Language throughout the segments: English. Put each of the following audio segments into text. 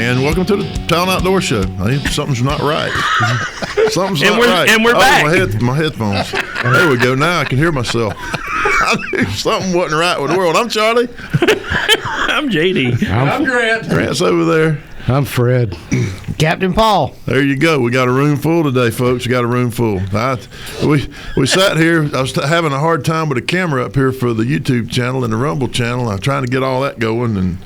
And welcome to the Talon Outdoors Show. I think something's not right. Something's not right. And we're back. My headphones. There we go. Now I can hear myself. I knew something wasn't right with the world. I'm Charlie. I'm JD. I'm Grant. Grant's over there. I'm Fred. Captain Paul. There you go. We got a room full today, folks. We got a room full. We sat here. I was having a hard time with the camera up here for the YouTube channel and the Rumble channel. I'm trying to get all that going, and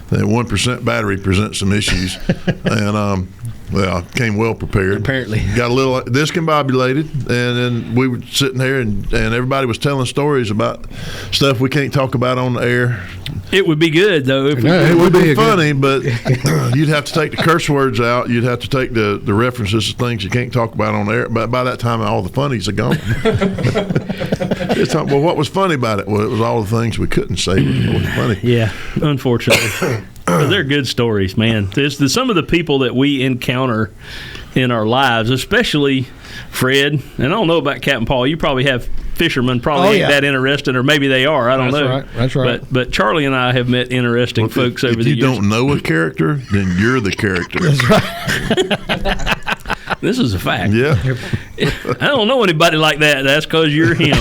the 1% battery presents some issues. And well, came well prepared. Apparently. Got a little discombobulated, and then we were sitting there, and everybody was telling stories about stuff we can't talk about on the air. It would be good, though. If It would be funny, but you'd have to take the curse words out. You'd have to take the references to things you can't talk about on the air. But by that time, all the funnies are gone. Well, what was funny about it? Well, it was all the things we couldn't say was funny. Yeah, unfortunately. They're good stories, man. Some of the people that we encounter in our lives, especially Fred, and I don't know about Captain Paul. You probably have fishermen ain't that interested, or maybe they are. I don't know. That's right. But Charlie and I have met interesting folks over the years. If you don't know a character, then you're the character. That's right. This is a fact. Yeah. I don't know anybody like that. That's because you're him.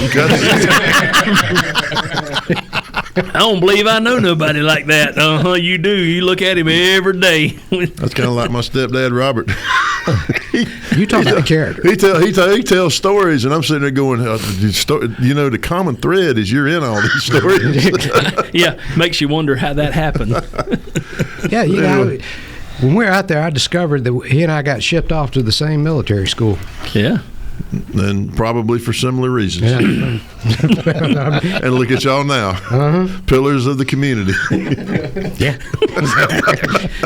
I don't believe I know nobody like that. You do. You look at him every day. That's kind of like my stepdad, Robert. You talk about the character. He tells stories, and I'm sitting there going, the common thread is you're in all these stories. Yeah, makes you wonder how that happened. Yeah, when we were out there, I discovered that he and I got shipped off to the same military school. Yeah. And probably for similar reasons. Yeah. And look at y'all now. Pillars of the community. Yeah.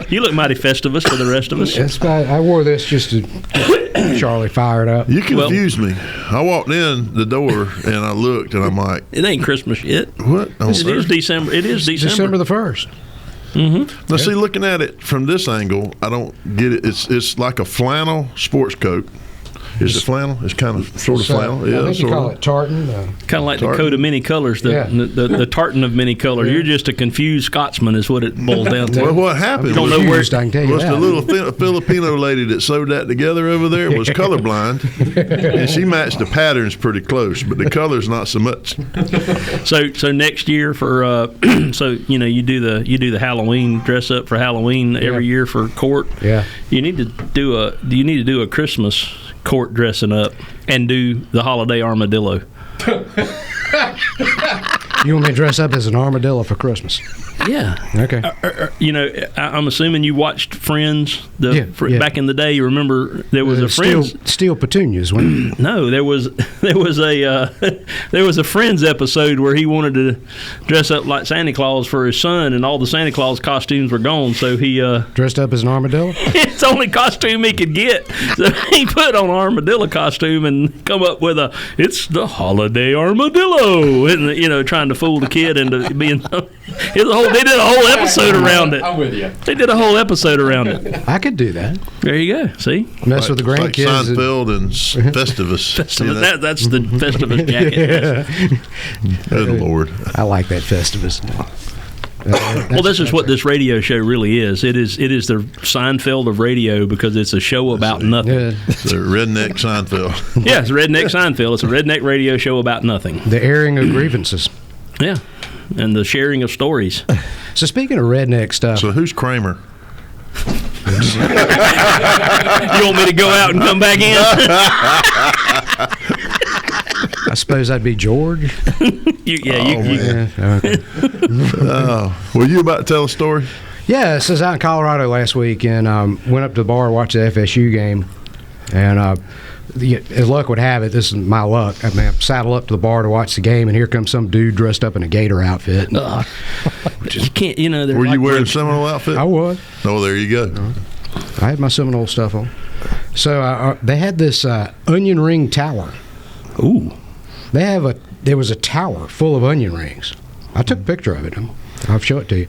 You look mighty Festivus for the rest of us. I wore this just to get Charlie fired up. You confused me. I walked in the door and I looked and I'm like, it ain't Christmas yet. What? It is December. It is December the 1st. Now, see, looking at it from this angle, I don't get it. It's like a flannel sports coat. Is it flannel? It's kind of sort of flannel. Yeah, I think you call it tartan. Kind of like tartan. The coat of many colors, the tartan of many colors. Yeah. You're just a confused Scotsman is what it boils down to. Well, what happened was don't know where the little Filipino lady that sewed that together over there was colorblind, and she matched the patterns pretty close, but the colors not so much. So next year for you do the Halloween dress up for Halloween every year for court. Yeah. You need to do a Christmas court dressing up and do the holiday armadillo. You want me to dress up as an armadillo for Christmas? Yeah. Okay. I'm assuming you watched Friends back in the day. You remember there was a Friends Steel Petunias, wasn't it? No, there was a Friends episode where he wanted to dress up like Santa Claus for his son, and all the Santa Claus costumes were gone. So he dressed up as an armadillo. It's the only costume he could get. So he put on an armadillo costume and come up with it's the holiday armadillo, and trying to fool the kid into being. They did a whole episode around it. I'm with you. They did a whole episode around it. I could do that. There you go. See? Mess with the grandkids. Like Seinfeld and Festivus. That's the Festivus jacket. Good Lord. I like that Festivus. Well, this is what this radio show really is. It is the Seinfeld of radio because it's a show about nothing. Yeah. The redneck Seinfeld. Yeah, it's redneck Seinfeld. It's a redneck radio show about nothing. The airing of grievances. Yeah, and the sharing of stories. So speaking of redneck stuff. So who's Kramer? You want me to go out and come back in? I suppose that'd be George. Were you about to tell a story? Yeah, I was out in Colorado last week and went up to the bar to watch the FSU game. And as luck would have it, this is my luck. I saddle up to the bar to watch the game, and here comes some dude dressed up in a gator outfit. You can't, Were you wearing a Seminole outfit? I was. Oh, there you go. I had my Seminole stuff on. So they had this onion ring tower. Ooh. There was a tower full of onion rings. I took a picture of it. I'll show it to you.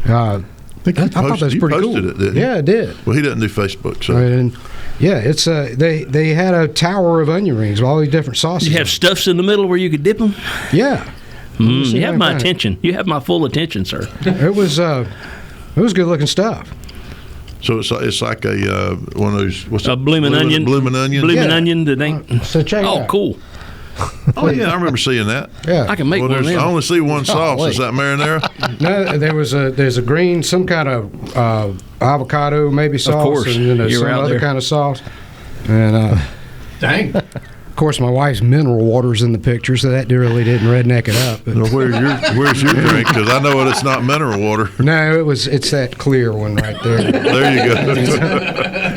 I thought that was pretty cool. It, didn't yeah, I did. Well, he doesn't do Facebook, so. And yeah, it's they had a tower of onion rings with all these different sauces. Did you have stuffs in the middle where you could dip them? Yeah. You have my attention. You have my full attention, sir. It was good looking stuff. So it's like a one of those. What's A bloomin' onion. Bloomin' onion. Bloomin' onion that ain't. So check it out. Cool. Oh yeah, I remember seeing that. Yeah. I can make Well, one of I them. only see one sauce. Is that marinara? No, there's a green, some kind of avocado maybe sauce, course. and then there's You were some out other there. kind of sauce. And dang. Of course, my wife's mineral water's in the picture, so that really didn't redneck it up. But Well, where's your drink? Because I know it's not mineral water. no, it's that clear one right there. There you go.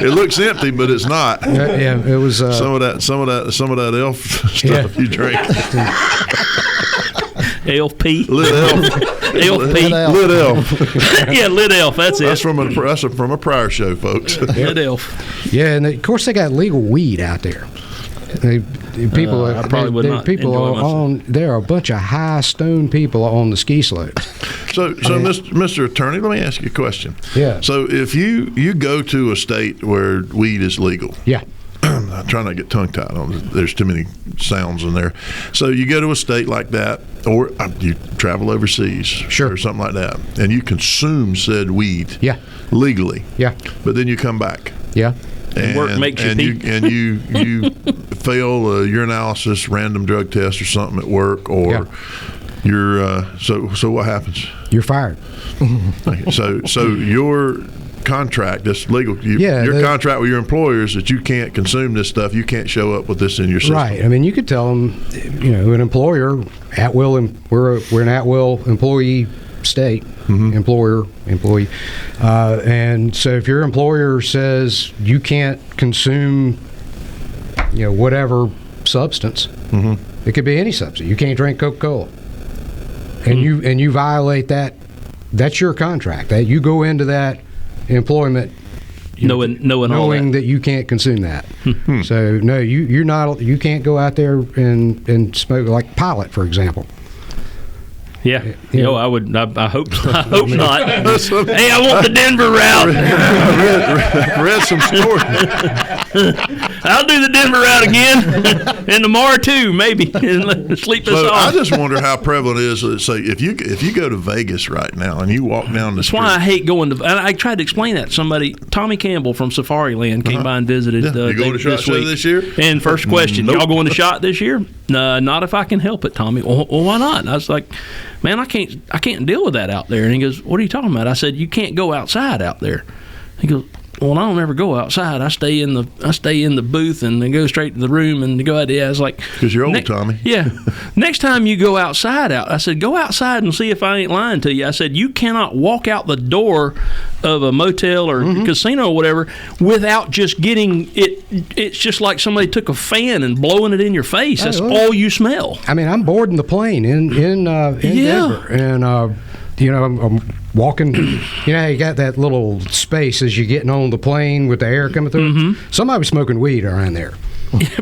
It looks empty, but it's not. Yeah, it was. Some of that elf stuff you drink. Elf P. Lit elf. Elf P. Lit elf. Yeah, Lit Elf. That's That's it. from a prior show, folks. Lit Elf. Yeah, and of course they got legal weed out there. People, I probably would not people enjoy are myself. on. There are a bunch of high stone people on the ski slopes. So, Mr. Attorney, let me ask you a question. Yeah. So, if you go to a state where weed is legal, Yeah. I'm trying not to get tongue tied on it. There's too many sounds in there. So you go to a state like that, or you travel overseas, Sure. or something like that, and you consume said weed, Yeah. legally, Yeah. but then you come back. Yeah. Work makes you pee. you fail a urinalysis, random drug test, or something at work, or Yeah. you're so what happens? You're fired. So your contract, this legal, your contract with your employer is that you can't consume this stuff. You can't show up with this in your system. Right. I mean, you could tell them, an employer, at will, we're an at will employee state, employer, employee. And so if your employer says you can't consume, whatever substance, it could be any substance. You can't drink Coca-Cola. And you violate that, that's your contract. That you go into that employment Knowing all that. that you can't consume that. So no, you can't go out there and smoke like Pilot, for example. Yeah. Yeah. I would. I hope. I hope not. Hey, I want the Denver route. I read some stories. I'll do the Denver route again, and tomorrow too, maybe. And sleep us So I off. just wonder how prevalent it is. Let's say if you go to Vegas right now and you walk down the That's street. why I hate going to. And I tried to explain that to somebody. Tommy Campbell from Safari Land came by and visited. Yeah. You going to SHOT this Show week. this year? And first question, Nope. y'all going to SHOT this year? Not if I can help it, Tommy. Well, why not? And I was like, man, I can't deal with that out there. And he goes, what are you talking about? I said, you can't go outside out there. He goes, well, I don't ever go outside. I stay in the booth and then go straight to the room and go out there. I was like, Because you're old, Tommy. Yeah. Next time you go outside, I said, go outside and see if I ain't lying to you. I said, you cannot walk out the door of a motel or casino or whatever without just getting it. It's just like somebody took a fan and blowing it in your face. That's all you smell. I mean, I'm boarding the plane in Denver, and I'm walking. You got that little space as you're getting on the plane with the air coming through. Somebody was smoking weed around there.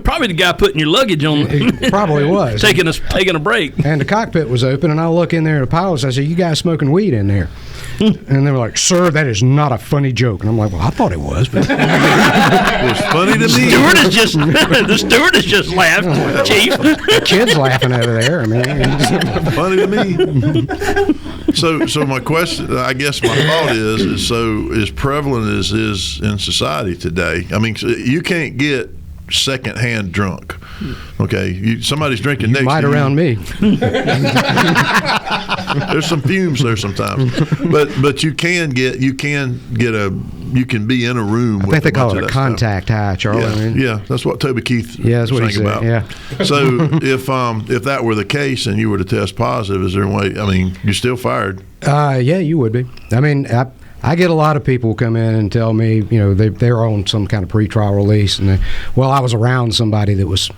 Probably the guy putting your luggage on. It probably was taking a break. And the cockpit was open, and I look in there at the pilots. I said, "You guys smoking weed in there?" And they were like, "Sir, that is not a funny joke." And I'm like, "Well, I thought it was." But It was funny to me. The stewardess just laughed, Chief. the kids laughing over there. I mean, Funny to me. So my question, I guess my thought is so as prevalent as is in society today. I mean, you can't get secondhand drunk. Okay, somebody's drinking next might to you. around me. There's some fumes there sometimes, but you can be in a room. I think they call it a contact high, Charlie. Yeah, I mean, yeah, that's what Toby Keith that's what he sang said. about. Yeah. So if that were the case and you were to test positive, is there a way? I mean, you're still fired. Yeah, you would be. I mean, I get a lot of people come in and tell me, they're on some kind of pretrial release, and I was around somebody that was.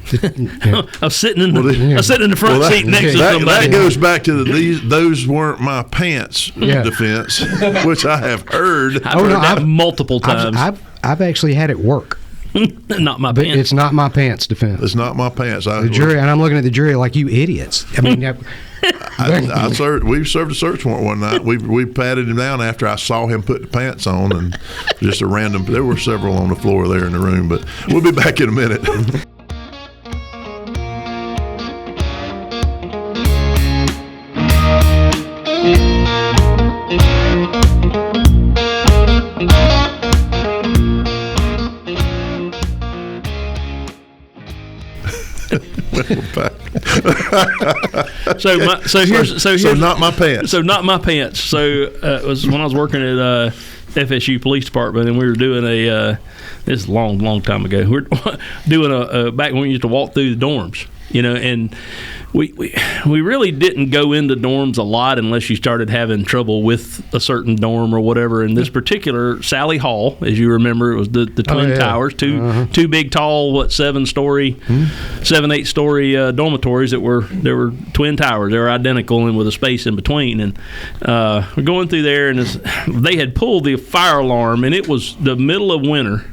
I was sitting in the front seat next to somebody. That goes back to those weren't my pants defense, which I have heard. I've heard that multiple times. I've actually had it work. Not my But pants. it's not my pants defense. It's not my pants. The jury, and I'm looking at the jury like, you idiots. I mean, we served a search warrant one night. We patted him down after I saw him put the pants on, and just a random. There were several on the floor there in the room, but we'll be back in a minute. So not my pants. So not my pants. So it was when I was working at FSU Police Department, and we were doing this is a long time ago. We were doing back when we used to walk through the dorms, and we really didn't go into dorms a lot unless you started having trouble with a certain dorm or whatever. In this particular Sally Hall, as you remember, it was the twin towers, two big, tall, 8-story dormitories there were twin towers. They were identical and with a space in between. And we're going through there, and they had pulled the fire alarm, and it was the middle of winter.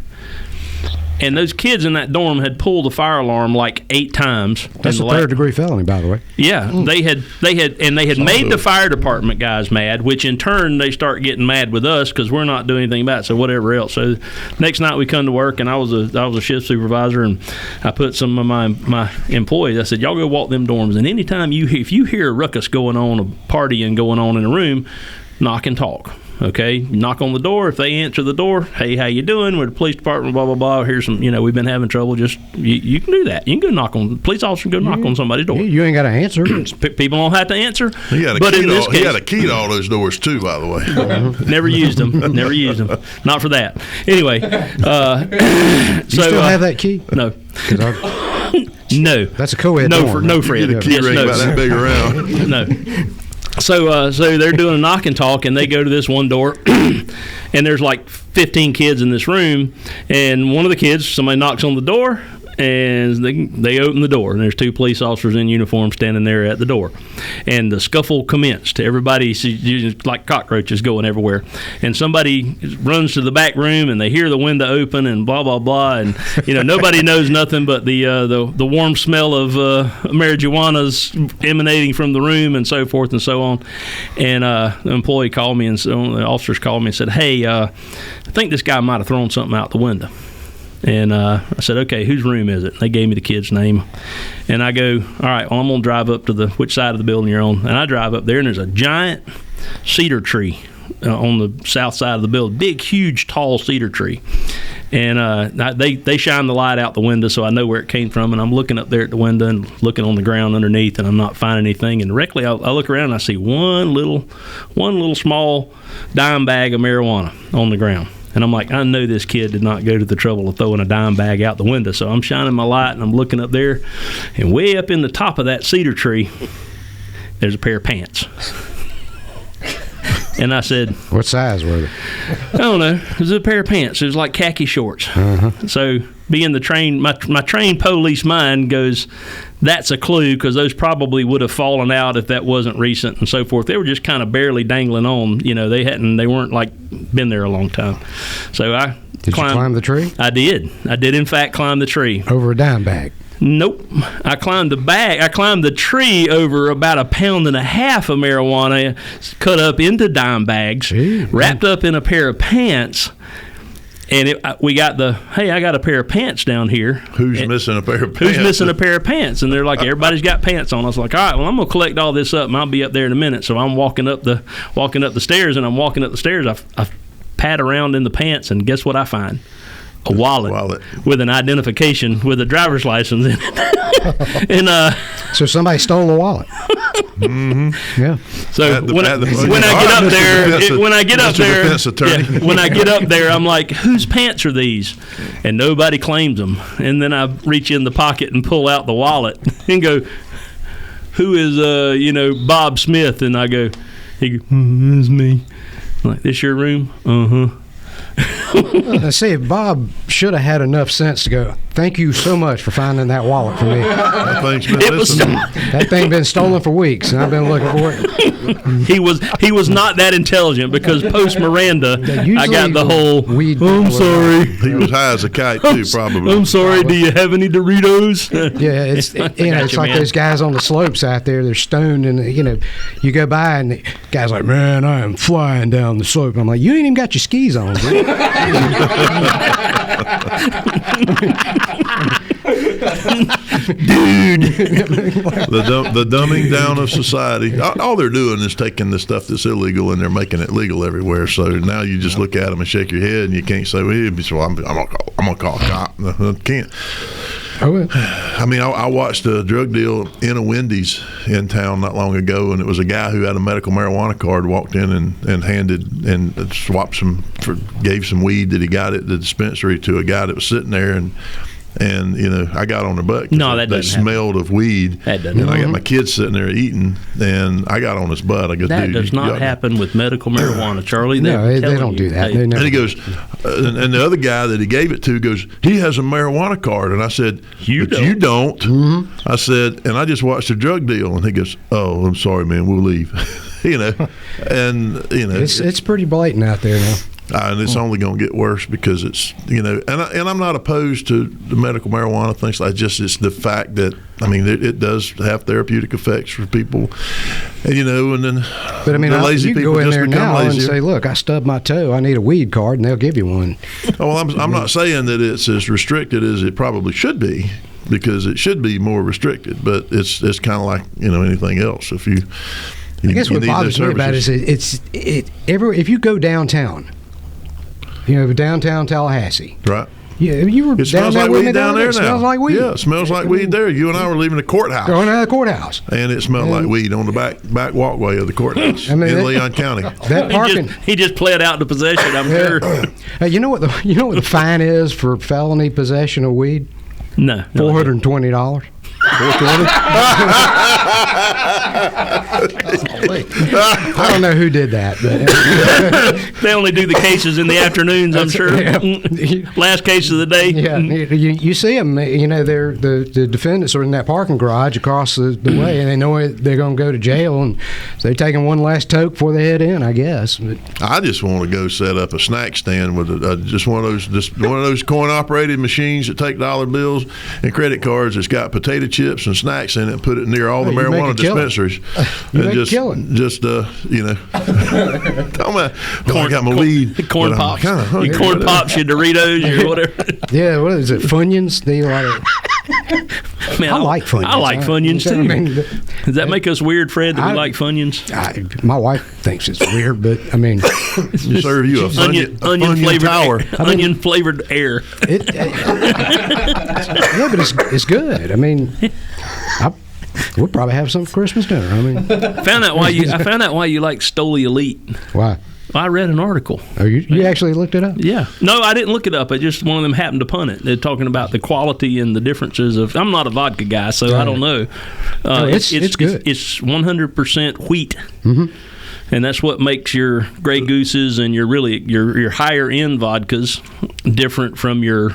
And those kids in that dorm had pulled the fire alarm like 8 times. That's a third-degree felony, by the way. Yeah, they had made the fire department guys mad, which in turn they start getting mad with us because we're not doing anything about it. So whatever else. So next night we come to work, and I was a shift supervisor, and I put some of my employees. I said, y'all go walk them dorms, and anytime if you hear a ruckus going on, a partying going on in a room, knock and talk. Okay, knock on the door. If they answer the door, hey, how you doing? We're the police department, blah, blah, blah. Here's some, we've been having trouble. Just, you can do that. You can go knock on, police officer can go knock on somebody's door. You ain't got to answer. People don't have to answer. He had a key to all those doors, too, by the way. Never used them. Not for that. Anyway. You still have that key? No. No. That's a co-ed dorm. No, Fred. You get a key ring about that big around. No. So they're doing a knock and talk, and they go to this one door, and there's like 15 kids in this room, and one of the kids, somebody knocks on the door, and they open the door, and there's 2 police officers in uniform standing there at the door, and the scuffle commenced. Everybody sees like cockroaches going everywhere, and somebody runs to the back room, and they hear the window open, and blah blah blah, and nobody knows nothing but the warm smell of marijuana's emanating from the room, and so forth and so on. And the employee called me, and so the officers called me and said, "Hey, I think this guy might have thrown something out the window." And I said, okay, whose room is it? They gave me the kid's name. And I go, all right, well, I'm going to drive up to which side of the building you're on. And I drive up there, and there's a giant cedar tree on the south side of the building. Big, huge, tall cedar tree. And they shine the light out the window so I know where it came from. And I'm looking up there at the window and looking on the ground underneath, and I'm not finding anything. And directly I look around, and I see one little small dime bag of marijuana on the ground. And I'm like, I know this kid did not go to the trouble of throwing a dime bag out the window. So I'm shining my light, and I'm looking up there. And way up in the top of that cedar tree, there's a pair of pants. And I said, what size were they? I don't know. It was a pair of pants. It was like khaki shorts. So being my trained police mind goes, that's a clue, because those probably would have fallen out if that wasn't recent and so forth. They were just kind of barely dangling on. They weren't like been there a long time. So Did you climb the tree? I did in fact climb the tree. Over a dime bag? Nope. I climbed the tree over about 1.5 pounds of marijuana cut up into dime bags, wrapped up in a pair of pants. And I got a pair of pants down here. Who's missing a pair of pants? Who's missing a pair of pants? And they're like, everybody's got pants on. I was like, all right, well, I'm going to collect all this up, and I'll be up there in a minute. So I'm walking up the stairs, and I pat around in the pants, and guess what I find? A wallet with an identification with a driver's license in it. And so somebody stole the wallet. Mm-hmm. Yeah. So when I get up there, I'm like, whose pants are these? And nobody claims them. And then I reach in the pocket and pull out the wallet and go, who is Bob Smith? And he goes, it's me. I'm like, this your room? Now, see, Bob should have had enough sense to go, thank you so much for finding that wallet for me. That thing been stolen for weeks, and I've been looking for it. He was not that intelligent, because post Miranda, I got the whole, I'm sorry. He was high as a kite, too, probably. I'm sorry, do you have any Doritos? Yeah, it's like those guys on the slopes out there, they're stoned, and, you go by, and the guy's like, man, I am flying down the slope. I'm like, you ain't even got your skis on, dude. Dude, the dumbing down of society. All they're doing is taking the stuff that's illegal, and they're making it legal everywhere. So now you just look at them and shake your head, and you can't say, well, I'm gonna call a cop. I can't. Oh, yeah. I mean, I watched a drug deal in a Wendy's in town not long ago, and it was a guy who had a medical marijuana card walked in and handed and swapped gave some weed that he got at the dispensary to a guy that was sitting there, and I got on their butt. No, that they doesn't smelled of weed. That doesn't and I got happen. my kids sitting there eating, and I got on his butt. I go, That dude, does not happen with medical marijuana, Charlie. No, they telling don't you. do that. Hey, They never and he goes, and the other guy that he gave it to goes, he has a marijuana card. And I said, You but don't. you don't. I said, and I just watched a drug deal. And he goes, oh, I'm sorry, man, we'll leave. it's pretty blatant out there now. And it's only going to get worse because it's, and I'm not opposed to the medical marijuana things. It's the fact that, I mean, it does have therapeutic effects for people, and then But I mean, the lazy you can people go in just there become now and lazier. say, "Look, I stubbed my toe. I need a weed card," and they'll give you one. Oh, well, I'm not saying that it's as restricted as it probably should be, because it should be more restricted. But it's kind of like anything else. If you I guess what need bothers those me about it services. is if you go downtown, downtown Tallahassee. Right. Yeah, you were It down smells there like with me weed down there It now. smells like weed. Yeah, it smells like weed there. You and I were leaving the courthouse, Going out of the courthouse. and it smelled like weed on the back walkway of the courthouse I mean, in that- Leon County. That parking. He just pled out to possession, I'm sure. Hey, you know what the fine is for felony possession of weed? No. $420. I don't know who did that, but They only do the cases in the afternoons, I'm sure. Yeah. Last case of the day. yeah, you see them. They're the defendants are in that parking garage across the way, and they know they're going to go to jail, and so they're taking one last toke before they head in, I guess. But I just want to go set up a snack stand with just one of those coin operated machines that take dollar bills and credit cards. It's got potato chips and snacks in it. And put it near all the You make marijuana a killing. dispensaries. You And make a killing. I got my weed. Corn but I'm pops. kinda hungry. Your corn pops, your Doritos, your whatever. yeah, what is it? Funyuns? Man, I like Funyuns. I like Funyuns too. I mean, Does that make us weird, Fred, that we I- like Funyuns? my wife thinks it's weird, but I mean, You serve you a Onion flavored tower. onion flavored air. yeah, but it's good. I mean, we'll probably have some for Christmas dinner. I mean, I found out why you like Stoli Elite. why? I read an article. Oh, you actually looked it up? Yeah. No, I didn't look it up. I just one of them happened to punt it. They're talking about the quality and the differences of. I'm not a vodka guy, so I don't know. It's good. It's 100% wheat. Mm-hmm. And that's what makes your Grey Gooses and your higher end vodkas different from your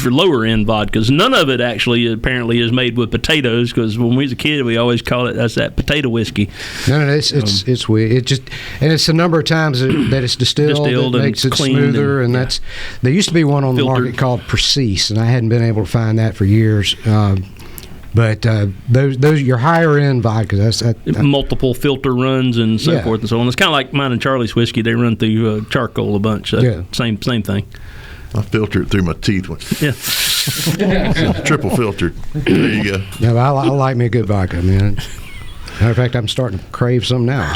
lower end vodkas. None of it actually apparently is made with potatoes, because when we was a kid we always called it that potato whiskey. No, it's weird. It's the number of times that it's distilled that and makes it cleaned smoother. And that's there used to be one on the Filtered. market called Precise, and I hadn't been able to find that for years. But those your higher end vodkas. Multiple filter runs and so Yeah. forth and so on. It's kind of like mine and Charlie's whiskey. They run through charcoal a bunch. So Yeah. Same thing. I filter it through my teeth. Yeah. Triple filtered. There you go. No, I like me a good vodka, man. Matter of fact, I'm starting to crave some now.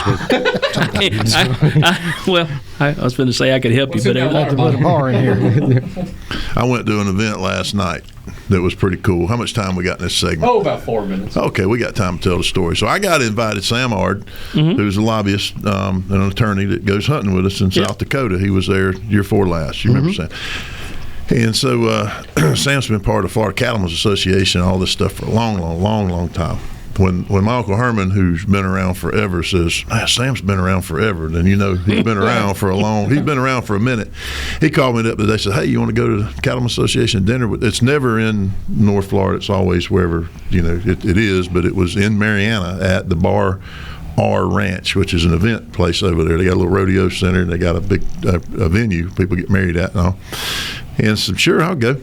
I was going to say I could help you, but Got to put a bar in here. I went to an event last night that was pretty cool. How much time we got in this segment? Oh, about 4 minutes. Okay, we got time to tell the story. So I got invited. Sam Ard, who's a lobbyist and an attorney that goes hunting with us in South Dakota. He was there year before last. You remember Sam? And so Sam's been part of Florida Cattlemen's Association and all this stuff for a long time. When my Uncle Herman, who's been around forever, says, Sam's been around forever, then you know he's been around he's been around for a minute. He called me up today and said, hey, you want to go to the Cattlemen's Association dinner? It's never in North Florida. It's always wherever, it is, but it was in Mariana at the Bar R Ranch, which is an event place over there. They got a little rodeo center, and they got a big a venue people get married at and all. And so, sure, I'll go.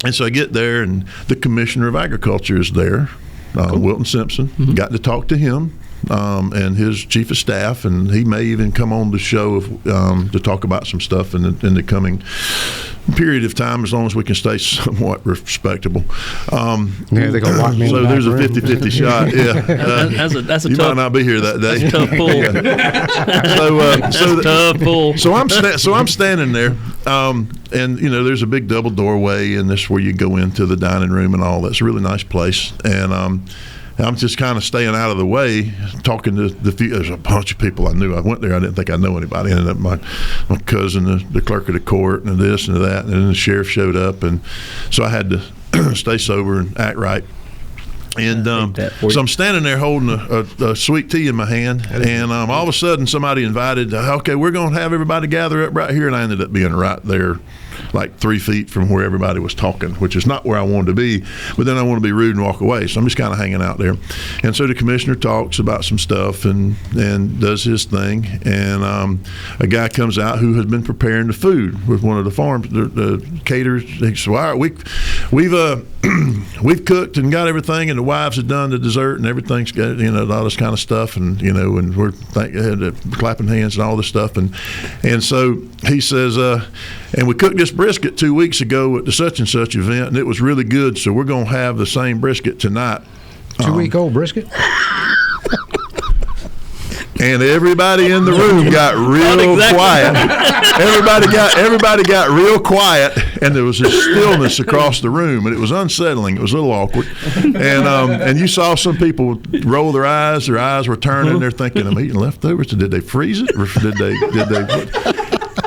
And so I get there, and the Commissioner of Agriculture is there. Wilton Simpson. Got to talk to him. and his chief of staff, and he may even come on the show to talk about some stuff in the coming period of time, as long as we can stay somewhat respectable. They're gonna lock me in so the there's a back room. 50-50 shot. Yeah, that's a you tough. might not be here that day. That's a tough pull. That's a tough pull. So I'm standing there, and there's a big double doorway, and this is where you go into the dining room and all. That's a really nice place, and I'm just kind of staying out of the way, talking to there's a bunch of people I knew. I went there, I didn't think I know anybody. Ended up my cousin, the clerk of the court, and this and that, and then the sheriff showed up, and so I had to stay sober and act right. And so I'm standing there holding a sweet tea in my hand, and all of a sudden somebody invited, okay, we're going to have everybody gather up right here, and I ended up being right there, like 3 feet from where everybody was talking, which is not where I wanted to be, but then I want to be rude and walk away, so I'm just kind of hanging out there. And so the commissioner talks about some stuff and does his thing, and a guy comes out who has been preparing the food with one of the farms, the caterers. He says, well, all right, we've cooked and got everything, and the wives have done the dessert, and everything's got, all this kind of stuff, and and we're clapping hands and all this stuff, and so he says, and we cooked this brisket 2 weeks ago at the such and such event, and it was really good, so we're going to have the same brisket tonight. 2-week-old brisket. And everybody in the room got real quiet. Everybody got real quiet, and there was a stillness across the room, and it was unsettling. It was a little awkward, and you saw some people roll their eyes. Their eyes were turning. They're thinking, "I'm eating leftovers. Did they freeze it, or did they?"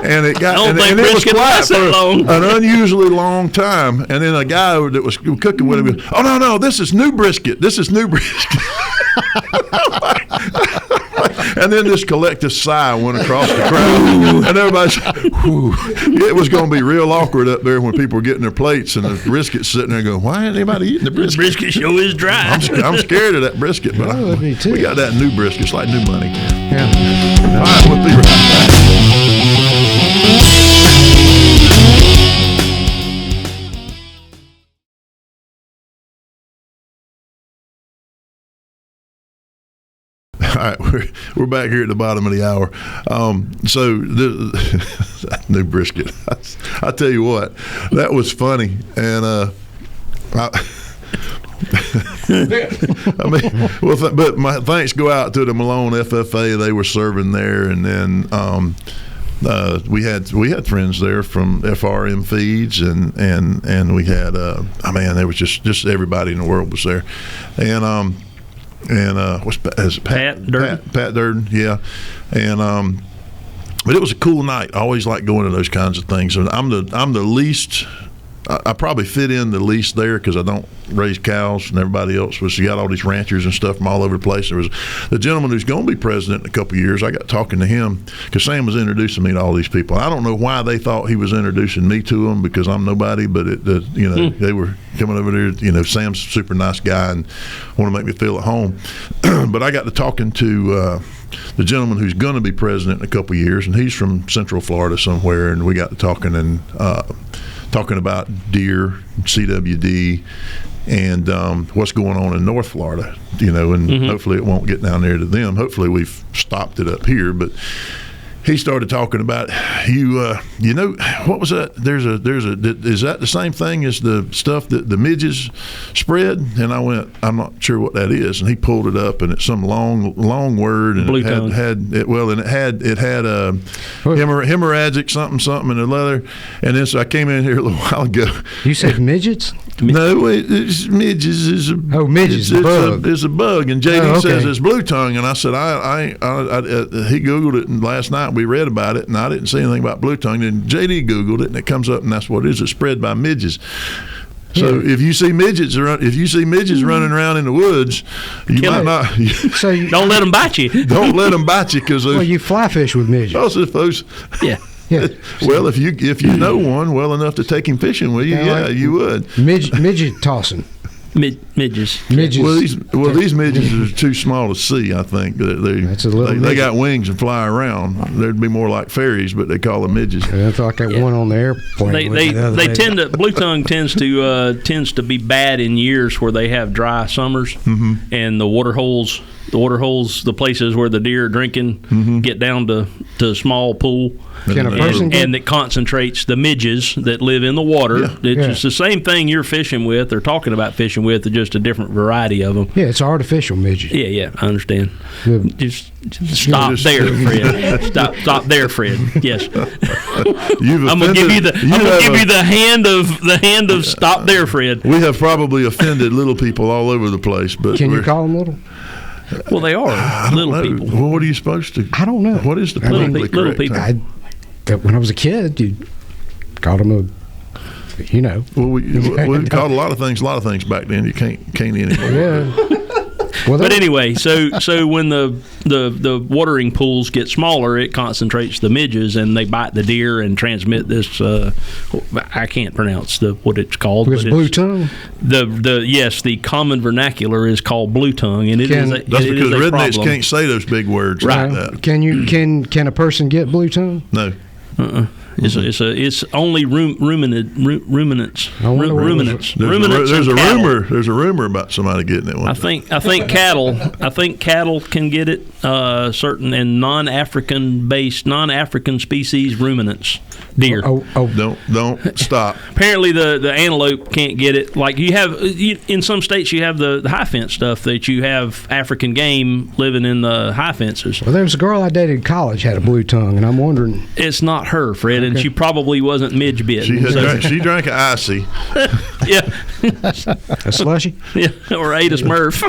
And it was quiet for an unusually long time. And then a guy that was cooking with him goes, "Oh no, this is new brisket. This is new brisket." And then this collective sigh went across the crowd, and everybody's, whew. It was going to be real awkward up there when people were getting their plates and the brisket sitting there going, why ain't anybody eating the brisket? The brisket show is dry. I'm scared of that brisket, but me too. we got that new brisket. It's like new money. Yeah. All right, we'll be right back. All right, we're back here at the bottom of the hour. So new brisket. I tell you what, that was funny, and but my thanks go out to the Malone FFA. They were serving there, and then we had friends there from FRM Feeds, and we had there was just everybody in the world was there, and what's Pat Durden? Pat Durden, yeah, and but it was a cool night. I always like going to those kinds of things. And I'm the least. I probably fit in the least there because I don't raise cows, and everybody else was. You got all these ranchers and stuff from all over the place. There was the gentleman who's going to be president in a couple of years. I got talking to him because Sam was introducing me to all these people. I don't know why they thought he was introducing me to them because I'm nobody, but they were coming over there. Sam's a super nice guy and want to make me feel at home. But I got to talking to the gentleman who's going to be president in a couple of years, and he's from Central Florida somewhere, and we got to talking and talking about deer, CWD, and what's going on in North Florida, and hopefully it won't get down there to them. Hopefully we've stopped it up here, but he started talking about what was that? Is that the same thing as the stuff that the midges spread? And I went, I'm not sure what that is. And he pulled it up, and it's some long word, and Blue it had hemorrhagic something in the leather. And then so I came in here a little while ago. You said midgets? No, it's midges. Midges. It's a bug, and JD says okay. it's blue tongue, and I said he Googled it, and last night we read about it, and I didn't see anything about blue tongue. And JD Googled it, and it comes up, and that's what it is. It's spread by midges. So if you see midges running around in the woods, you might not. So don't let them bite you. Don't let them bite you because you fly fish with midges. Also, those. Yeah. Yeah. Well, if you know one well enough to take him fishing with you, you would. Midget tossing. Midges. These midges are too small to see. I think they got wings and fly around. They'd be more like fairies, but they call them midges. I thought that one on the airplane. Blue tongue tends to be bad in years where they have dry summers and the water holes water holes, the places where the deer are drinking, get down to a small pool. Can a person And it concentrates the midges that live in the water. Yeah. It's just the same thing you're fishing with or talking about fishing with, just a different variety of them. Yeah, it's artificial midget. Yeah, I understand. Yeah. Just stop there, Fred. Stop there, Fred. Yes. I'm gonna give you the hand of stop there, Fred. We have probably offended little people all over the place, but Can you call them little? Well, they are little people. Well, what are you supposed to? I don't know. What is the Little politically little correct people. term? When I was a kid, you called them a, Well, we called a lot of things back then. You can't anymore. Yeah. Well, But anyway, so when the watering pools get smaller, it concentrates the midges, and they bite the deer and transmit this. I can't pronounce what it's called. it's but blue tongue. The common vernacular is called blue tongue, and That's because rednecks problem. can't say those big words Right. like that. Can a person get blue tongue? No. It's only ruminants. I wonder what Ruminants. There's and a cattle. rumor. There's a rumor about somebody getting it. I think cattle can get it. Certain and non-African species ruminants, deer. Don't stop. Apparently, the antelope can't get it. Like in some states, you have the high fence stuff that you have African game living in the high fences. Well, there was a girl I dated in college had a blue tongue, and I'm wondering. It's not her, Fred, and Okay. she probably wasn't midge bit. She drank an icy. Yeah, A slushy? yeah, or ate a Smurf.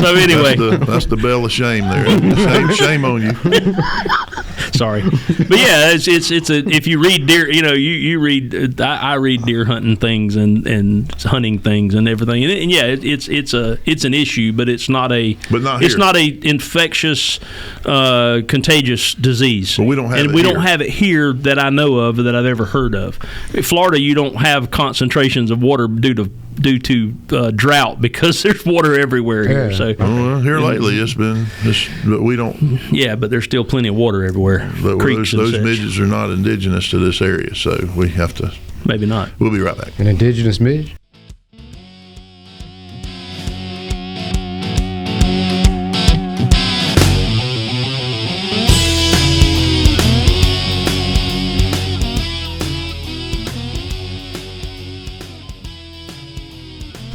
So anyway, That's the bell of shame there. Shame on you. sorry, but yeah, it's if you read deer, you read. I read deer hunting things and hunting things and everything, and yeah, it's an issue, but it's not a here. not a infectious, contagious disease. But we don't have and it we here. don't have it here that I know of that I've ever heard of. In Florida, you don't have concentrations of water due to drought because there's water everywhere here. Yeah. So Well, here lately it's been this, but we don't. yeah, but there's still plenty of water everywhere. But Creeks and those such. midgets are not indigenous to this area, so we have to. Maybe not. We'll be right back. An indigenous midge?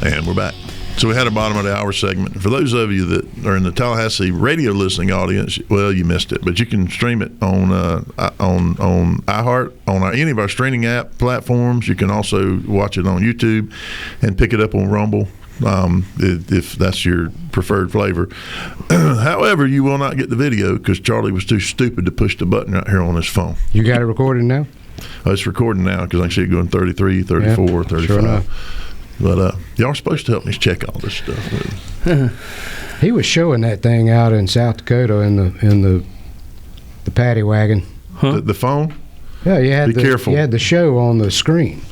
And we're back. So we had a bottom of the hour segment. For those of you that are in the Tallahassee radio listening audience, well, you missed it, but you can stream it on iHeart, on any of our streaming app platforms. You can also watch it on YouTube and pick it up on Rumble if that's your preferred flavor. However, you will not get the video because Charlie was too stupid to push the button right here on his phone. You got it recorded now? It's recording now because I can see it going 33, 34, Yeah, 35. sure enough. But y'all are supposed to help me check all this stuff. He was showing that thing out in South Dakota in the paddy wagon. Huh? The phone? Yeah, you had Be careful. You had the show on the screen.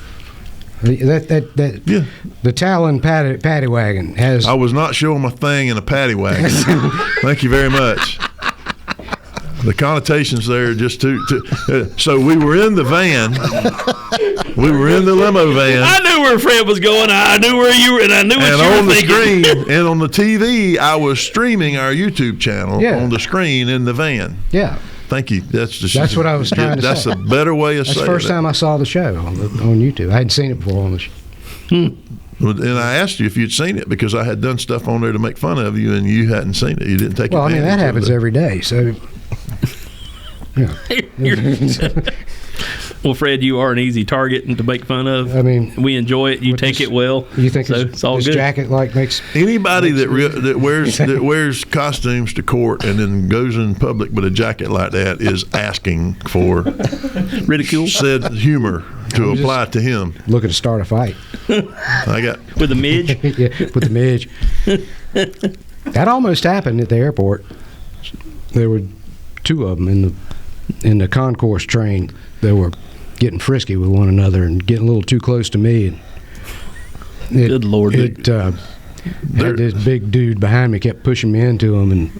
That Yeah. the Talon paddy wagon has. I was not showing my thing in a paddy wagon. Thank you very much. The connotations there are just too so we were in the van. We were in the limo van. I knew where Fred was going. I knew where you were, and I knew what And you were on the thinking. screen and on the TV, I was streaming our YouTube channel Yeah. on the screen in the van. Yeah, Thank you. That's what I was trying to That's say. a better way of that's the saying first it. time I saw the show on YouTube. I hadn't seen it before on the show. And I asked you if you'd seen it because I had done stuff on there to make fun of you, and you hadn't seen it. You didn't take Well, I mean advantage that of happens it. every day. So, yeah. Well, Fred, you are an easy target and to make fun of. I mean, we enjoy it. You with take this- it well. You think so? this, It's all this good. jacket makes Anybody that wears costumes to court and then goes in public with a jacket like that is asking for Ridicule said humor to I'm apply to him. looking to start a fight. I got with a midge. Yeah, with the midge. That almost happened at the airport. There were two of them in the concourse train. They were getting frisky with one another and getting a little too close to me. And Good Lord. had this big dude behind me kept pushing me into him, and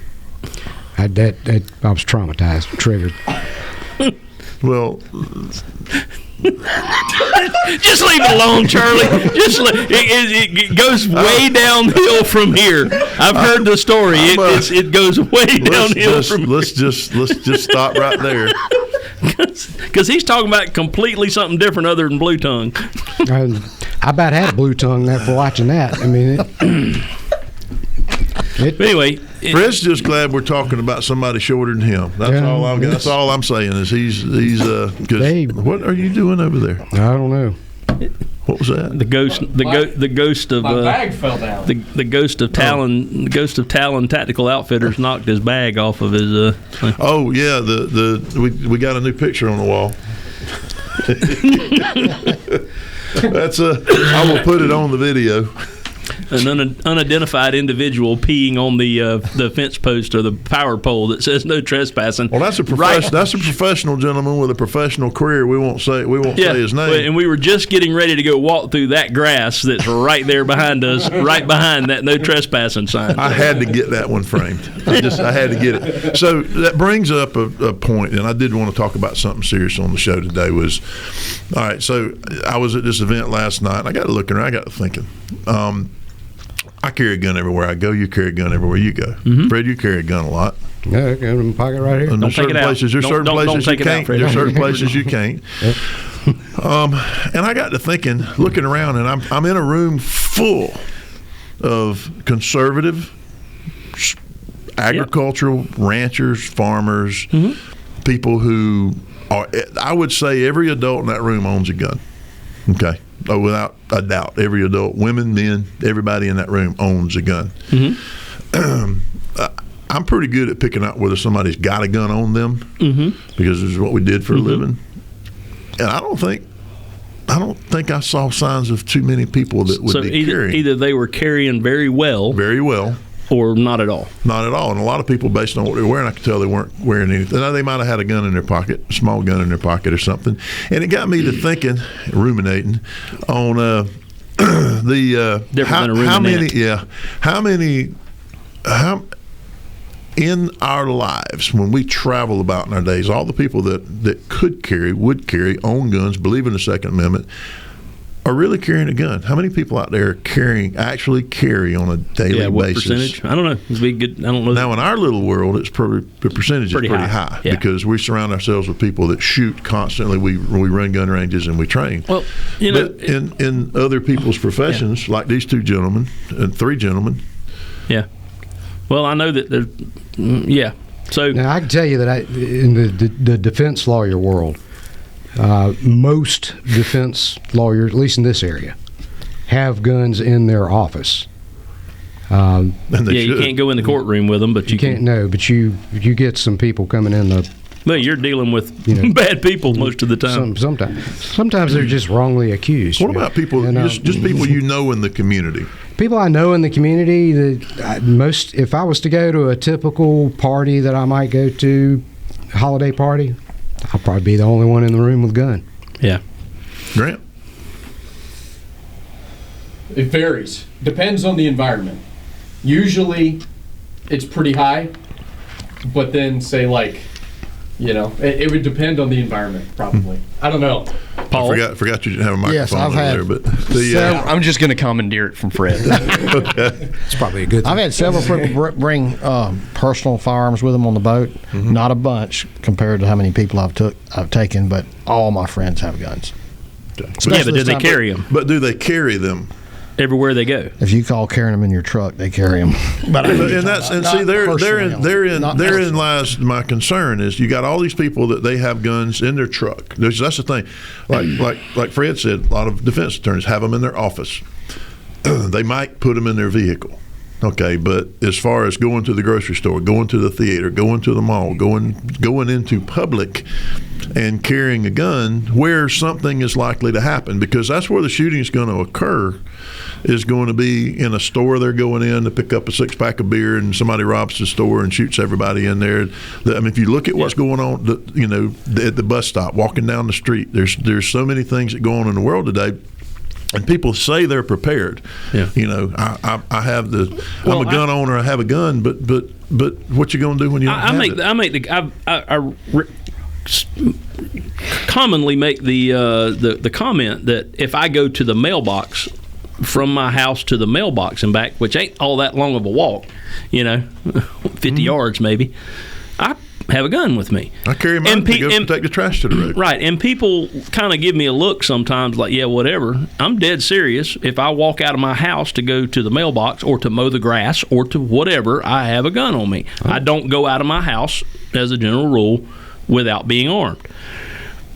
I was traumatized, triggered. well. Just leave it alone, Charlie. It goes way downhill from here. I've heard the story. It goes way downhill from here. Let's just stop right there. Because he's talking about completely something different other than blue tongue. I about had a blue tongue after watching that. I mean, anyway, Fred's just glad we're talking about somebody shorter than him. That's all I've got. That's all I'm saying is he's. What are you doing over there? I don't know. What was that? The ghost of my bag fell down. The ghost of Talon. The ghost of Talon Tactical Outfitters knocked his bag off of his. Oh yeah, we got a new picture on the wall. That's I will put it on the video. An unidentified individual peeing on the fence post or the power pole that says no trespassing. Well, that's a professional gentleman with a professional career. We won't say his name. And we were just getting ready to go walk through that grass that's right there behind us, right behind that no trespassing sign. I had to get that one framed. I had to get it. So that brings up a point, and I did want to talk about something serious on the show today. Was all right. So I was at this event last night, and I got looking around. I got thinking. I carry a gun everywhere I go. You carry a gun everywhere you go. Mm-hmm. Fred, you carry a gun a lot. Yeah, I got it in my pocket right here. And there's certain places you can't. There's certain places you can't. And I got to thinking, looking around, and I'm in a room full of conservative, agricultural ranchers, farmers, people who are. I would say every adult in that room owns a gun. Okay. Oh, without a doubt, every adult, women, men, everybody in that room owns a gun. Mm-hmm. I'm pretty good at picking out whether somebody's got a gun on them because this is what we did for a living. And I don't think I saw signs of too many people that would be carrying. Either they were carrying very well, or not at all. Not at all. And a lot of people, based on what they were wearing, I could tell they weren't wearing anything. Now, they might have had a gun in their pocket, a small gun in their pocket or something. And it got me to thinking, ruminating, on how in our lives, when we travel about in our days, all the people that could carry, would carry, own guns, believe in the Second Amendment, are really carrying a gun. How many people out there actually carry on a daily what basis? Percentage? I don't know. It'd be good. I don't know. Now, in our little world, the percentage is pretty high because we surround ourselves with people that shoot constantly. We run gun ranges and we train. Well, but in other people's professions, like these two gentlemen and three gentlemen. Yeah. Well, I know that there's. Yeah. So now I can tell you that in the defense lawyer world. Most defense lawyers, at least in this area, have guns in their office. You can't go in the courtroom with them, but you can't. No, but you get some people coming in the. Well, you're dealing with bad people most of the time. Sometimes they're just wrongly accused. What about people? Just people you know in the community. People I know in the community that if I was to go to a typical party that I might go to, holiday party. I'll probably be the only one in the room with a gun. Yeah. Grant? It varies. Depends on the environment. Usually, it's pretty high, but then say it would depend on the environment, probably. I don't know. Paul? I forgot you didn't have a microphone. Yes, I've had. There, but I'm just going to commandeer it from Fred. Okay. It's probably a good thing. I've had several people bring personal firearms with them on the boat. Mm-hmm. Not a bunch compared to how many people I've taken, but all my friends have guns. Okay. But do they carry them? But do they carry them? Everywhere they go. If you call carrying them in your truck, they carry them. Therein lies my concern is you got all these people that they have guns in their truck. That's the thing. Like Fred said, a lot of defense attorneys have them in their office. They might put them in their vehicle. Okay, but as far as going to the grocery store, going to the theater, going to the mall, going into public and carrying a gun where something is likely to happen, because that's where the shooting is going to occur, is going to be in a store they're going in to pick up a six-pack of beer and somebody robs the store and shoots everybody in there. I mean, if you look at what's going on, at the bus stop, walking down the street, there's so many things that go on in the world today. And people say they're prepared. Yeah. I have I'm a gun owner. I have a gun, but what you gonna do when you don't have it? commonly make the comment that if I go to the mailbox, from my house to the mailbox and back, which ain't all that long of a walk, 50 yards maybe, I have a gun with me. I carry mine to go take the trash to the road. Right, and people kind of give me a look sometimes like, yeah, whatever. I'm dead serious. If I walk out of my house to go to the mailbox or to mow the grass or to whatever, I have a gun on me. I don't go out of my house, as a general rule, without being armed.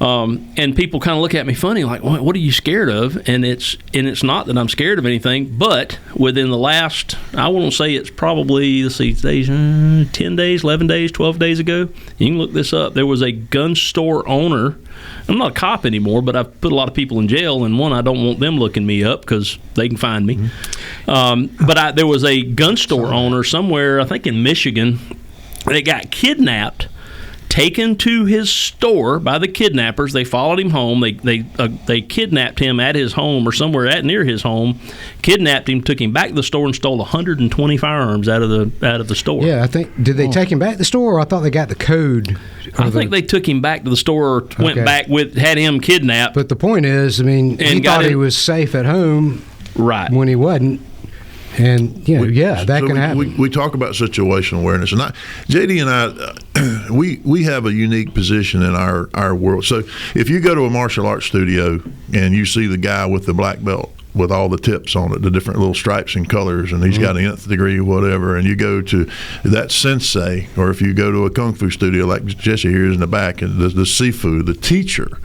And people kind of look at me funny, like, what are you scared of? And it's not that I'm scared of anything, but within the last, I won't say it's probably, 10 days, 11 days, 12 days ago. You can look this up. There was a gun store owner. I'm not a cop anymore, but I've put a lot of people in jail, and one, I don't want them looking me up because they can find me. But there was a gun store owner somewhere, I think in Michigan, that got kidnapped, taken to his store by the kidnappers. They followed him home. They kidnapped him at his home or somewhere near his home. Kidnapped him, took him back to the store, and stole 120 firearms out of the store. Yeah, I think. Did they take him back to the store? Or I thought they got the code. I think they took him back to the store. Went back had him kidnapped. But the point is, he thought he was safe at home, right? When he wasn't. And that can happen. We talk about situational awareness, and JD and I, we have a unique position in our world. So if you go to a martial arts studio and you see the guy with the black belt with all the tips on it, the different little stripes and colors, and he's got an nth degree or whatever, and you go to that sensei, or if you go to a kung fu studio like Jesse here is in the back, and the sifu, the teacher.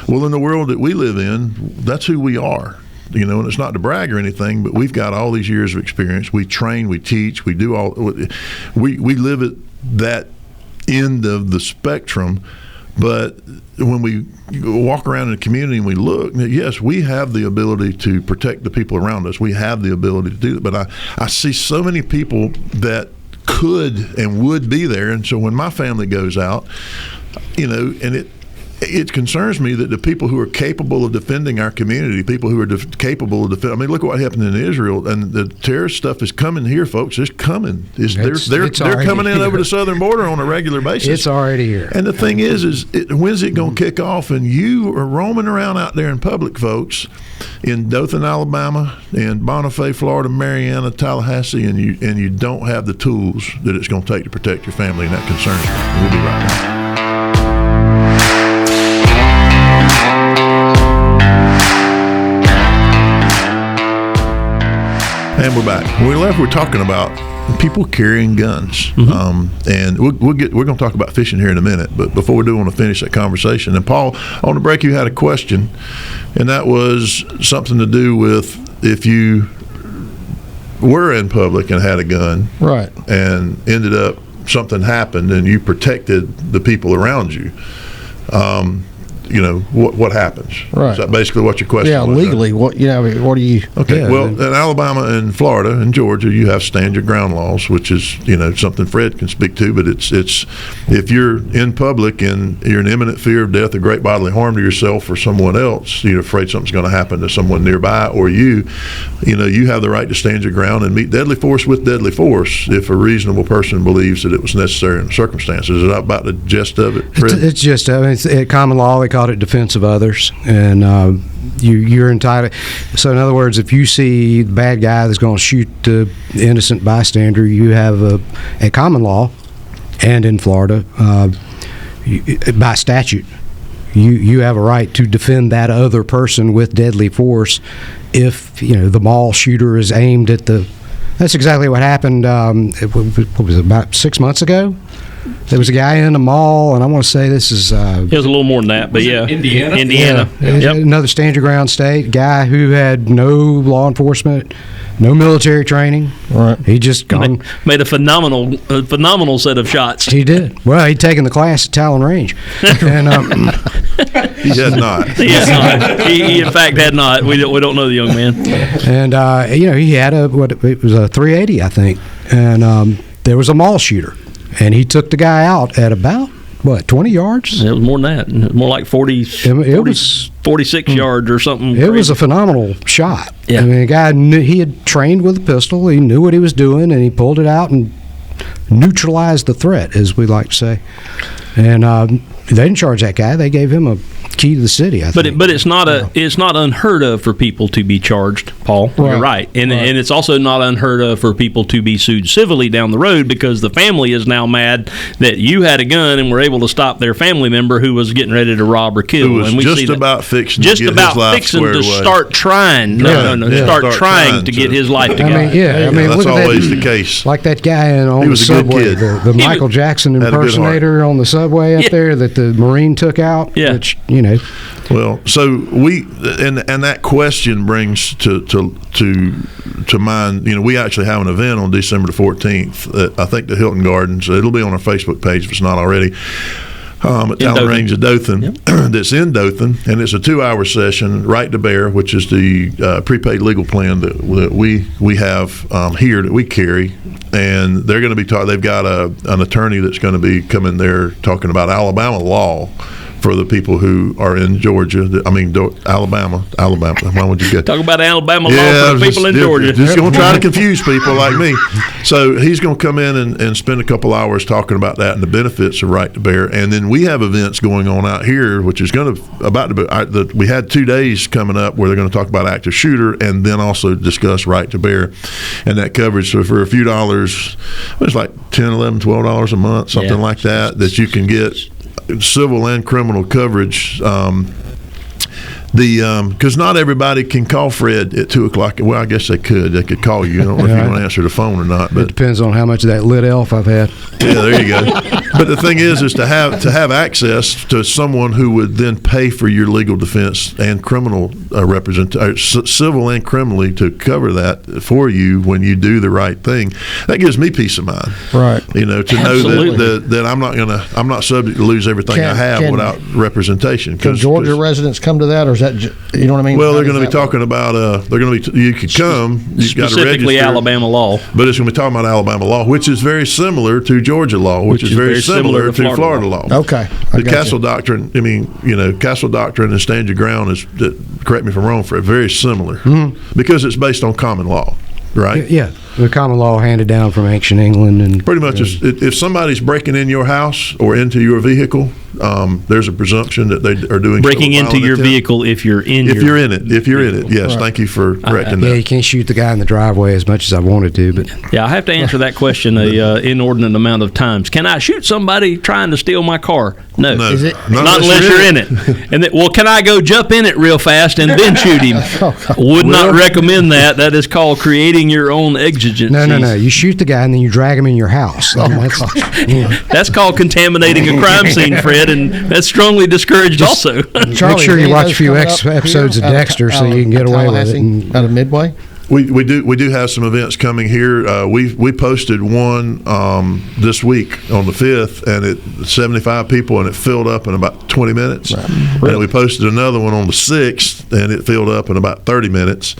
Well, in the world that we live in, that's who we are. And it's not to brag or anything, but we've got all these years of experience. We train, we teach, we do all. We live at that end of the spectrum. But when we walk around in the community and we look, yes, we have the ability to protect the people around us. We have the ability to do it. But I see so many people that could and would be there. And so when my family goes out, and it concerns me that the people who are capable of defending our community, people who are capable of defending. Look at what happened in Israel, and the terrorist stuff is coming here, folks. It's coming. They're coming in over the southern border on a regular basis. It's already here. And the thing is when's it going to kick off? And you are roaming around out there in public, folks, in Dothan, Alabama, in Bonifay, Florida, Marianna, Tallahassee, and you don't have the tools that it's going to take to protect your family, and that concerns me. We'll be right back. And we're back. When we left, we're talking about people carrying guns, and we're going to talk about fishing here in a minute. But before we do, I want to finish that conversation. And Paul, on the break, you had a question, and that was something to do with if you were in public and had a gun, right, and ended up something happened, and you protected the people around you. What happens? Right. Is that basically what your question was? Yeah, legally, what do you? Okay, well, in Alabama and Florida and Georgia, you have stand your ground laws, which is something Fred can speak to. But it's if you're in public and you're in imminent fear of death or great bodily harm to yourself or someone else, you're afraid something's going to happen to someone nearby, or you have the right to stand your ground and meet deadly force with deadly force if a reasonable person believes that it was necessary in the circumstances. Is that about the gist of it, Fred? It's just it's common law. They call it defense of others, and you're entitled. So in other words, if you see the bad guy that's going to shoot the innocent bystander, you have a common law, and in Florida, by statute, you have a right to defend that other person with deadly force if the mall shooter is aimed at the. That's exactly what happened. What was it, about 6 months ago? There was a guy in a mall, and I want to say this is... it was a little more than that, but yeah. Indiana. Yeah. Yep. Another stand-your-ground state. Guy who had no law enforcement, no military training. Right. He just made a phenomenal set of shots. He did. Well, he'd taken the class at Talon Range. And, he had not. He had not. He in fact had not. We don't know the young man. And, he had it was a 380, I think. And there was a mall shooter. And he took the guy out at about, 20 yards? It was more than that. It was more like 46 yards or something. It was a phenomenal shot. Yeah. I mean, the guy he had trained with a pistol. He knew what he was doing, and he pulled it out and neutralized the threat, as we like to say. And They didn't charge that guy. They gave him a key to the city, I think. But it's not unheard of for people to be charged, Paul. Right. You're right. And it's also not unheard of for people to be sued civilly down the road because the family is now mad that you had a gun and were able to stop their family member who was getting ready to rob or kill. Who was and we just see about fixing to just get about his life fixing squared to away. start trying. Start trying to get his life together. I mean, that's look at always that, the case. like that guy on He the was a good subway, kid. the Michael Jackson had a good heart. impersonator on the subway up there that the Marine took out. Yeah. Which, you know. Well, so and that question brings to mind. You know, we actually have an event on December the 14th at I think the Hilton Gardens. It'll be on our Facebook page if it's not already. At Talon Range of Dothan, that's in Dothan, and it's a 2-hour session. Right to Bear, which is the prepaid legal plan that we have here that we carry, and they're going to be they've got an attorney that's going to be coming there talking about Alabama law for the people who are in Georgia. Alabama. Why would you get Talk about Alabama law for the people in Georgia. Just going to try to confuse people like me. So he's going to come in and spend a couple hours talking about that and the benefits of Right to Bear. And then we have events going on out here, which is going to we had 2 days coming up where they're going to talk about active shooter and then also discuss Right to Bear and that coverage. So for a few dollars, it's like $10, $11, $12 a month, something like that you can get civil and criminal coverage. Because not everybody can call Fred at 2:00. Well, I guess they could. They could call you. I don't know if you want to answer the phone or not. But It depends on how much of that lit elf I've had. yeah, there you go. But the thing is to have access to someone who would then pay for your legal defense and criminal civil and criminally to cover that for you when you do the right thing. That gives me peace of mind. Right. You know, to Absolutely. know that I'm not subject to lose everything I have without representation. Can Georgia residents come to that, or is that you know what I mean? Well, they're going to be talking about. You could come. You've got to Specifically register. Alabama law. But it's going to be talking about Alabama law, which is very similar to Georgia law, which is very similar to Florida law. Okay. The Castle Doctrine, Castle Doctrine and Stand Your Ground is, correct me if I'm wrong, Fred, very similar because it's based on common law, right? Yeah, the common law handed down from ancient England. And Pretty much, if somebody's breaking in your house or into your vehicle, there's a presumption that they are doing Breaking so into your attempt. vehicle if you're in If you're in it, yes. Right. Thank you for correcting yeah, that. you can't shoot the guy in the driveway as much as I wanted to, but Yeah, I have to answer that question an inordinate amount of times. Can I shoot somebody trying to steal my car? No. No. Is it- Not unless you're in it. And well, can I go jump in it real fast and then shoot him? Would not recommend that. That is called creating your own exigencies. no. You shoot the guy and then you drag him in your house. That's called contaminating a crime scene, Fred, and that's strongly discouraged also. Make sure you watch a few episodes of Dexter so you can get away with it. Out of Midway? We do have some events coming here. We posted one this week on the 5th, and it 75 people, and it filled up in about 20 minutes. Really? And we posted another one on the 6th, and it filled up in about 30 minutes.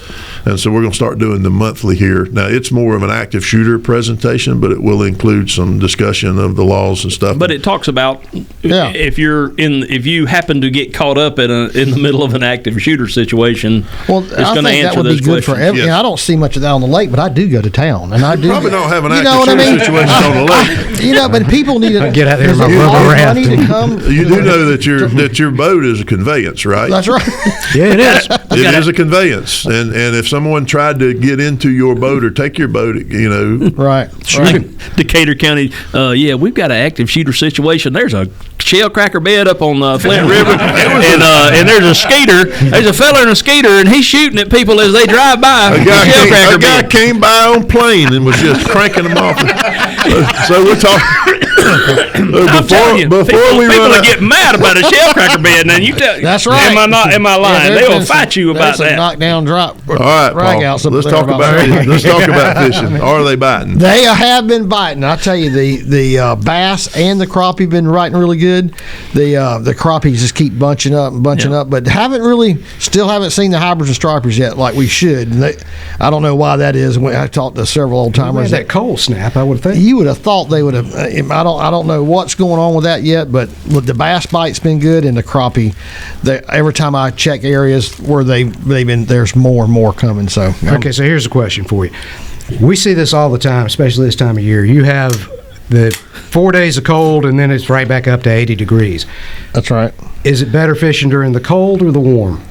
And so we're going to start doing them monthly here. Now it's more of an active shooter presentation, but it will include some discussion of the laws and stuff. But it talks about if you happen to get caught up in the middle of an active shooter situation. Well, it's I going to think that answer would be those good for questions. everyone. Yes. I don't see much of that on the lake, but I do go to town, and I do. Probably don't have an you active know what I shooter mean? situation on the lake. But people need to Get out there is with it my rubber all raft money to and- come? You do know that your boat is a conveyance, right? That's right. Yeah, it is. It is a conveyance, and if someone tried to get into your boat or take your boat, Right. Decatur County, we've got an active shooter situation. There's a shell cracker bed up on Flint River, and there's a skater. There's a fella in a skater, and he's shooting at people as they drive by. A guy bed. came by on plane and was just cranking them off. So we're talking. I'm telling you, people will get mad about a shell cracker bed. Now you tell. That's right. Am I lying? They will fight you about that. Knockdown drop. All right, Paul. Let's talk about fishing. Are they biting? They have been biting. I tell you, the bass and the crappie have been biting really good. The crappies just keep bunching up, but still haven't seen the hybrids and stripers yet like we should. And I don't know why that is. I talked to several old timers. That cold snap, I would think. You would have thought they would have. I don't know what's going on with that yet, but with the bass bite's been good, and the crappie. Every time I check areas where they've been, there's more and more coming. So Okay, so here's a question for you. We see this all the time, especially this time of year. You have the 4 days of cold, and then it's right back up to 80 degrees. That's right. Is it better fishing during the cold or the warm?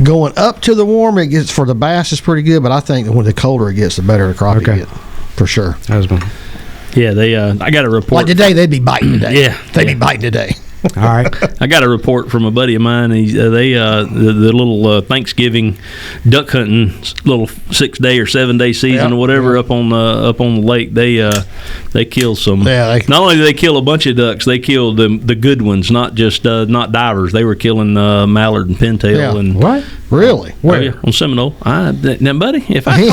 Going up to the warm, it gets for the bass is pretty good, but I think when the colder it gets, the better the crappie get, for sure. Yeah, they. I got a report. Like today, they'd be biting today. Yeah, they'd be biting today. All right. I got a report from a buddy of mine. The little Thanksgiving duck hunting little 6-day or 7-day season or whatever up on the lake. They kill some. Yeah. Not only did they kill a bunch of ducks, they killed the good ones, not just not divers. They were killing mallard and pintail and what? Really? Where? On Seminole. Now, buddy, if I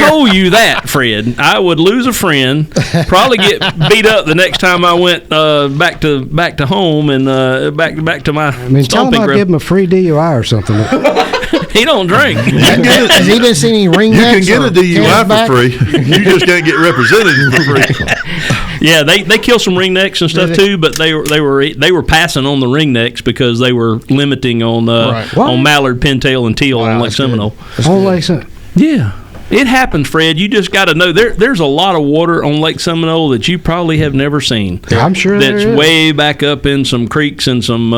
told you that, Fred, I would lose a friend. Probably get beat up the next time I went back to home and back to my. Tell him I'll give him a free DUI or something. He don't drink. Has he been seeing any ring necks? You can get a DUI for free. You just can't get represented for free. Yeah, they kill some ringnecks and stuff too, but they were passing on the ringnecks because they were limiting on mallard, pintail, and teal on Lake Seminole. On Lake Seminole. Yeah. It happens, Fred. You just got to know there's a lot of water on Lake Seminole that you probably have never seen. I'm sure that's way back up in some creeks and some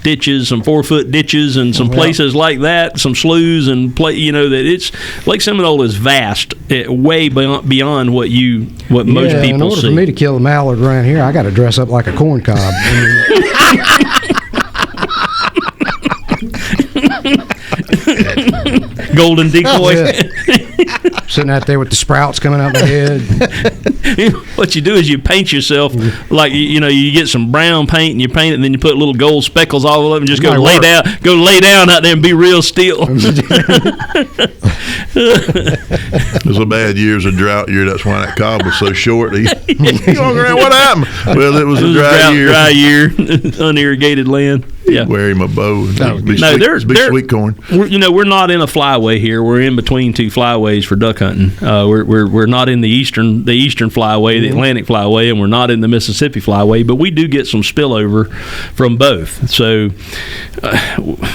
ditches, some 4-foot ditches, and some places like that, some sloughs and that it's Lake Seminole is vast, way beyond what most people see. In order for me to kill a mallard around here, I got to dress up like a corn cob. Golden decoy. Sitting out there with the sprouts coming out my head. What you do is you paint yourself like you get some brown paint and you paint it, and then you put little gold speckles all over it and just go lay down out there and be real still. It was a bad year. It was a drought year. That's why that cob was so short. He walking around. What happened? Well, it was a dry year, unirrigated land. Yeah, wear him a bow. There's sweet corn. We're not in a flyway here. We're in between two flyways for duck hunting. We're not in the eastern flyway, the Atlantic flyway, and we're not in the Mississippi flyway. But we do get some spillover from both. So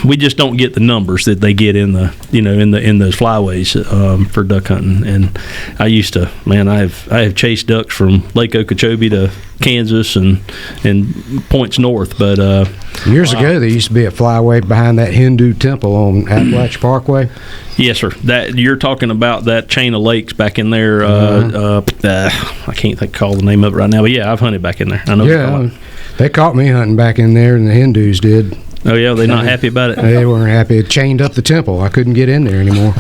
we just don't get the numbers that they get in the in those flyways for duck hunting. And I used to, I have chased ducks from Lake Okeechobee to Kansas and points north, but years ago there used to be a flyway behind that Hindu temple on Appalachia Parkway. Yes, sir. That you're talking about that chain of lakes back in there. I can't call the name of it right now, but yeah, I've hunted back in there. I know. Yeah, they caught me hunting back in there, and the Hindus did. Oh yeah, they're not happy about it. They weren't happy. It chained up the temple. I couldn't get in there anymore.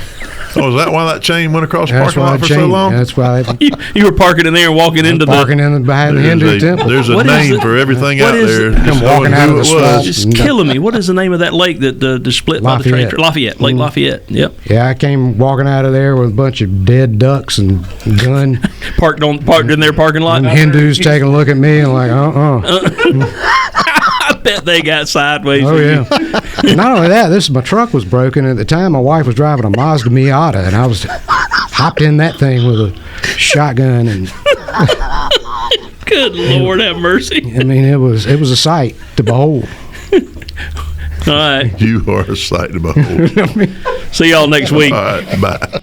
Oh, is that why that chain went across the parking lot for so long? That's why. You were parking in there and walking into behind the Hindu temple. There's a name for everything out there. I'm walking out of the swamp. It's killing me. What is the name of that lake that split by the train? Lafayette. Lake Lafayette. Yep. Yeah, I came walking out of there with a bunch of dead ducks and gun. parked in their parking lot. And Hindus taking a look at me and like, I bet they got sideways. Oh yeah. Not only that, my truck was broken. At the time, my wife was driving a Mazda Miata, and I was hopped in that thing with a shotgun. And good Lord, have mercy. It was a sight to behold. All right, you are a sight to behold. See y'all next week. All right, bye.